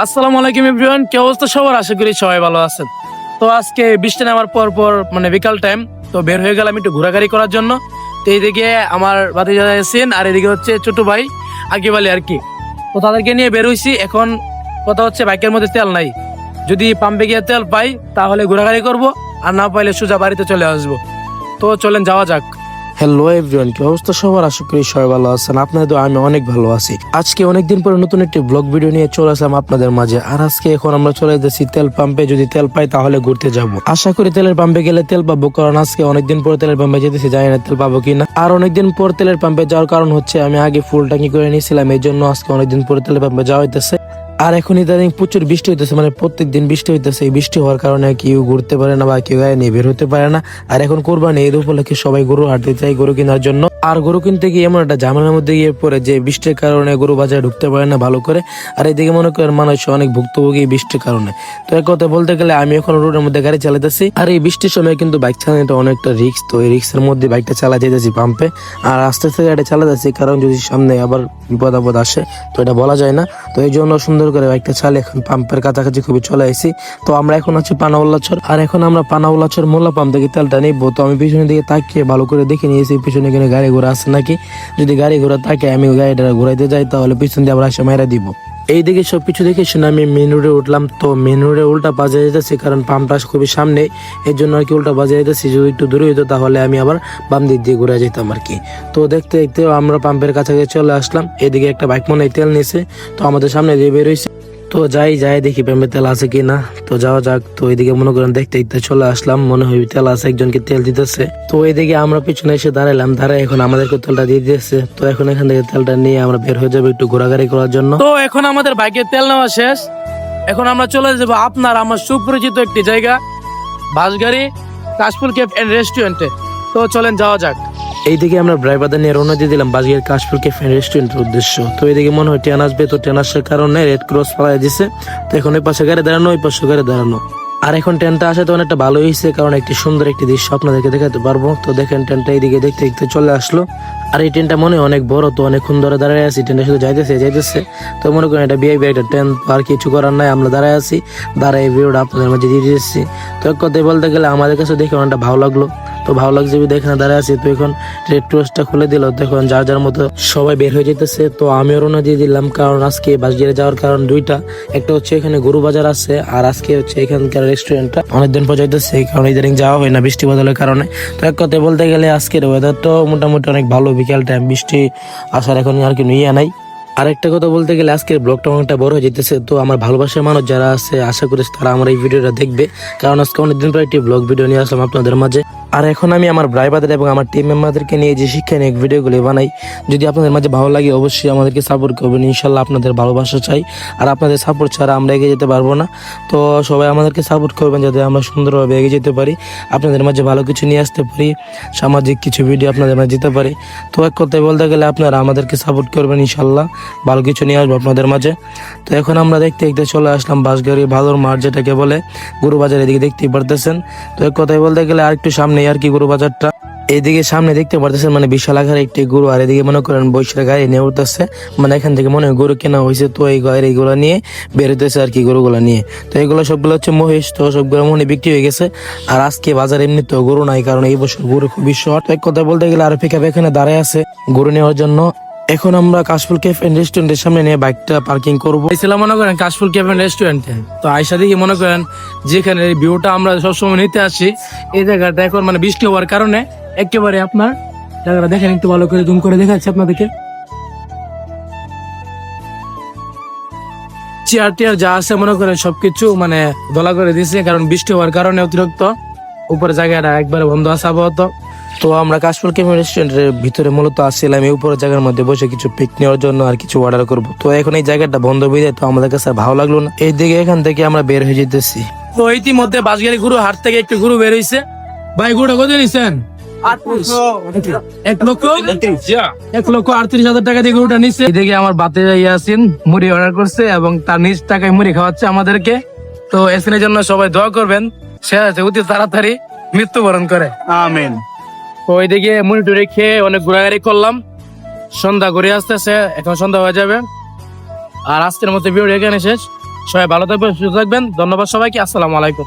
আসসালামু আলাইকুম এভরিওয়ান, কি অবস্থা সবার? আশা করি সবাই ভালো আছেন। তো আজকে বৃষ্টি নামার পর পর মানে বিকাল টাইম তো বের হয়ে গেলাম একটু ঘোরাঘুরি করার জন্য। তো এইদিকে আমার ভাতিজা আছেন আর এদিকে হচ্ছে ছোট ভাই আকিব আলী আর কি। তো তাদেরকে নিয়ে বের হইছি। এখন কথা হচ্ছে বাইকের মধ্যে তেল নাই, যদি পাম্পে গিয়ে তেল পাই তাহলে ঘোরাঘুরি করব, আর না পাইলে সোজা বাড়িতে চলে আসবো। তো চলেন যাওয়া যাক। হ্যালো এভরিওয়ান, কি অবস্থা সবার? আশা করি সবাই ভালো আছেন। আপনাদের তো আমি অনেক ভালো আছি। আজকে অনেকদিন পরে নতুন একটি ব্লগ ভিডিও নিয়ে চলে আসলাম আপনাদের মাঝে। আর আজকে এখন আমরা চলে যাচ্ছি তেল পাম্পে। যদি তেল পাই তাহলে ঘুরতে যাব। আশা করি তেলের পাম্পে গেলে তেল পাবো, কারণ আজকে অনেকদিন পর তেলের পাম্পে যেতেছি, জানি না তেল পাবো কিনা। আর অনেকদিন পর তেলের পাম্পে যাওয়ার কারণ হচ্ছে আমি আগে ফুল ট্যাঙ্কি করে নিয়েছিলাম, এই জন্য আজকে অনেকদিন পরে তেলের পাম্পে যাওয়া হইতেছে। আর এখন ইদানিং প্রচুর বৃষ্টি হইতেছে, মানে প্রত্যেক দিন বৃষ্টি হইতেছে। এই বৃষ্টি হওয়ার কারণে কেউ ঘুরতে পারে না বা কেউ গায়ে নিয়ে বের হতে পারে না। আর এখন কোরবানি ঈদ উপলক্ষে সবাই গরু হাঁটতে চাই গরু কেনার জন্য। আর গরু কিনতে গিয়ে এমন একটা ঝামেলার মধ্যে গিয়ে পড়ে যে বৃষ্টির কারণে গরু বাজারে ঢুকতে পারে না ভালো করে। আর এদিকে মনে করেন মানুষ অনেক ভুক্তভোগী বৃষ্টির কারণে। তো এক কথা বলতে গেলে আমি এখন রোডের মধ্যে গাড়ি চালাতেছি। আর এই বৃষ্টির সময় কিন্তু বাইক চালানোটা অনেকটা রিস্ক। তো এই রিস্কের মধ্যে বাইকটা চালা যেতেছি পাম্পে। আর আস্তে আস্তে গাড়ি চালাতেছি, কারণ যদি সামনে আবার বিপদ আপদ আসে তো এটা বলা যায় না। তো এই জন্য সুন্দর করে বাইকটা চালে এখন পাম্পের কাছাকাছি খুবই চলে আসি। তো আমরা এখন আছি পানাউল্লাচর। আর এখন আমরা পানাউল্লাচর মোল্লা পাম্প থেকে তেলটা নিবো। তো আমি পিছনের দিকে তাকিয়ে ভালো করে দেখে নিয়েছি পিছনে এখানে গাড়ি ঘোড়া আছে নাকি। যদি গাড়ি ঘোড়া থাকে আমি গাড়িটা ঘুরাইতে যাই, তাহলে পিছন দিয়ে আবার আসে মাইরা দিব। এইদিকে সবকিছু দেখে শুনে আমি মেন রোডে উঠলাম। তো মেন রোডে উল্টা বাজে যেতেছি, কারণ পাম্পটা খুবই সামনে, এই জন্য আর কি উল্টা বাজে যেতেছি। যদি একটু দূরে হইতো তাহলে আমি আবার বাম দিক দিয়ে ঘুরে যেতাম আর কি। তো দেখতে দেখতে আমরা পাম্পের কাছাকাছি চলে আসলাম। এদিকে একটা বাইক মনে হয় তেল নিয়েছে, তো আমাদের সামনে দিয়ে বেরোইছে। তো যাই দেখি পাম্পে তেল আছে কিনা। তো যাওয়া যাক। তো এদিকে মনে করেন দেখতে দেখতে চলে আসলাম, মনে হয় তেল আছে, একজনকে তেল দিতেছে। তো এদিকে আমরা পিছনে এসে দাঁড়ালাম, দাঁড়ায় এখন আমাদেরকে তেলটা দিয়ে দিয়েছে। তো এখন এখান থেকে তেলটা নিয়ে আমরা বের হয়ে যাবো একটু ঘোরাঘুরি করার জন্য। তো এখন আমাদের বাইকের তেল নেওয়া শেষ। এখন আমরা চলে যাবো আপনার আমার সুপরিচিত একটি জায়গা, বাসগাড়ি কাশফুল ক্যাফ এন্ড রেস্টুরেন্টে। তো চলেন যাওয়া যাক। এইদিকে আমরা ড্রাইভারদের নিয়ে রওনা দিয়ে দিলাম বাসগের কাশফুল ক্যাফে রেস্টুরেন্টের উদ্দেশ্য। তো এইদিকে মনে হয় ট্রেন আসবে, তো ট্রেন আসার কারণে রেড ক্রস পালাই দিছে। তো এখন ওই পাশে গাড়ি দাঁড়ানো, ওই পাশে গাড়ি দাঁড়ানো। আর এখন ট্রেনটা আসে তো অনেকটা ভালো হয়েছে, কারণ একটি সুন্দর একটি দৃশ্য আপনাদেরকে দেখাতে পারবো। তো দেখেন ট্রেনটা এইদিকে দেখতে দেখতে চলে আসলো। আর এই ট্রেনটা মনে হয় অনেক বড়, তো অনেকক্ষণ ধরে দাঁড়ায় আছি, ট্রেনটা শুধু যাইতেছে। তো মনে করেন এটা বিআইপি একটা ট্রেন, আর কিছু করার নাই, আমরা দাঁড়ায় আছি, দাঁড়ায় ভিডিওটা আপনাদের মাঝে দিয়ে দিচ্ছি। তো এক কথায় বলতে গেলে আমাদের কাছে দেখে অনেকটা ভালো লাগলো। তো ভালো লাগছে এখানে দাঁড়ায় আছি। তো এখন রেড ক্রসটা খুলে দিল, তো এখন যার যার মতো সবাই বের হয়ে যেতেছে। তো আমিও রওনা দিয়ে দিলাম, কারণ আজকে বাসগিরে যাওয়ার কারণ দুইটা। একটা হচ্ছে এখানে গরু বাজার আছে, আর আজকে হচ্ছে এখানকার রেস্টুরেন্টটা অনেকদিন পর যাইতেছে, কারণ ইদানিং যাওয়া হয় না বৃষ্টি বদলের কারণে। তো এক কথায় বলতে গেলে আজকের ওয়েদারটাও মোটামুটি অনেক ভালো, বিকেল টাইম, বৃষ্টি আসার এখন আর কি ইয়ে নাই। আরেকটা কথা বলতে গেলে আজকের ব্লগটা অনেকটা বড় হয়ে যেতেছে। তো আমার ভালোবাসার মানুষ যারা আছে আশা করি তারা আমার এই ভিডিওটা দেখবে, কারণ আজকে অনেকদিন পর একটি ব্লগ ভিডিও নিয়ে আসলাম আপনাদের মাঝে। আর এখন আমি আমার ড্রাইভারদের এবং আমার টিম মেম্বারদেরকে নিয়ে যে শিক্ষানিক ভিডিওগুলি বানাই, যদি আপনাদের মাঝে ভালো লাগে অবশ্যই আমাদেরকে সাপোর্ট করবেন। ইনশাল্লাহ আপনাদের ভালোবাসা চাই, আর আপনাদের সাপোর্ট ছাড়া আমরা এগিয়ে যেতে পারবো না। তো সবাই আমাদেরকে সাপোর্ট করবেন যাতে আমরা সুন্দরভাবে এগিয়ে যেতে পারি, আপনাদের মাঝে ভালো কিছু নিয়ে আসতে পারি, সামাজিক কিছু ভিডিও আপনাদের মাঝে যেতে পারি। তো এক কথায় বলতে গেলে আপনারা আমাদেরকে সাপোর্ট করবেন, ইনশাল্লাহ ভালো কিছু নিয়ে আসবো আপনাদের মাঝে। তো এখন আমরা দেখতে দেখতে চলে আসলাম বাসগাড়ি ভালোর মাঠ, যেটাকে বলে গরু বাজার, এদিকে দেখতেই পারতেছেন। তো এক কথায় বলতে গেলে আর একটু সামনে আর কি গরু বাজারটা, এইদিকে সামনে দেখতে পারতেছেন, মানে বিশাল আকার একটি গরু। আর এদিকে মনে করেন বৈশাখ গাড়ি নিয়ে উঠতেছে, মানে এখান থেকে মনে হয় গরু কেনা হয়েছে। তো এই গাড়ি এইগুলো নিয়ে বেরোতেছে আর কি, গরুগুলো নিয়ে। তো এগুলো সবগুলো হচ্ছে মহিষ, তো সবগুলো মনে বিক্রি হয়ে গেছে। আর আজকে বাজার এমনি তো গরু নাই, কারণ এই বছর গরু খুবই শর্ট। এক কথা বলতে গেলে আর পিকআপ এখানে দাঁড়ায় আছে গরু নেওয়ার জন্য। এখন আমরা কাশফুল ক্যাফ এন্ড রেস্টুরেন্টের সামনে নিয়ে বাইকটা পার্কিং করবো। ছিলাম মনে করেন কাশফুল ক্যাফ এন্ড রেস্টুরেন্টে। তো আয়সা দিকে মনে করেন যেখানে ভিউটা আমরা সবসময় নিতে আসি, এই জায়গাটা এখন মানে বৃষ্টি হওয়ার কারণে একেবারে আপনার জায়গাটা দেখেন, একটু ভালো করে জুম করে দেখাচ্ছি আপনাদেরকে। চেয়ার টিয়ার যা আছে মনে করেন সবকিছু মানে দলা করে দিয়েছে, কারণ বৃষ্টি হওয়ার কারণে অতিরিক্ত উপরে জায়গাটা একবারে বন্ধ আছে আপাতত। তো আমরা কাশফুল ক্যাফে রেস্টুরেন্টের ভিতরে মূলত আসছিলাম এই উপরে জায়গার মধ্যে বসে কিছু পিক নেওয়ার জন্য আর কিছু অর্ডার করব। তো এখন এই জায়গাটা বন্ধ হয়ে যায়, তো আমাদের কাছে ভালো লাগলো না। এইদিকে এখান থেকে আমরা বের হয়ে যেতেছি। তো ইতিমধ্যে বাসগাড়ি গুরু হাট থেকে একটু গুরু বের হয়েছে। ভাই গুরুটা কত নিছেন? 1,38,000 টাকা দিয়ে গরুটা নিচ্ছে। এদিকে আমার বাতে ইয়াসিন মুড়ি অর্ডার করছে এবং তার নিজ টাকায় মুড়ি খাওয়াচ্ছে আমাদেরকে। তো এসিনের জন্য সবাই দোয়া করবেন, সে অতি তাড়াতাড়ি মৃত্যুবরণ করে, আমিন। তো ওইদিকে মুড়ি টুড়ি খেয়ে অনেক ঘোরাঘুরি করলাম, সন্ধ্যা করে আসতেছে, এখন সন্ধ্যা হয়ে যাবে। আর আজকের মতো ভিডিও এখানে শেষ। সবাই ভালো থাকবেন, সুস্থ থাকবেন। ধন্যবাদ সবাইকে। আসসালামু আলাইকুম।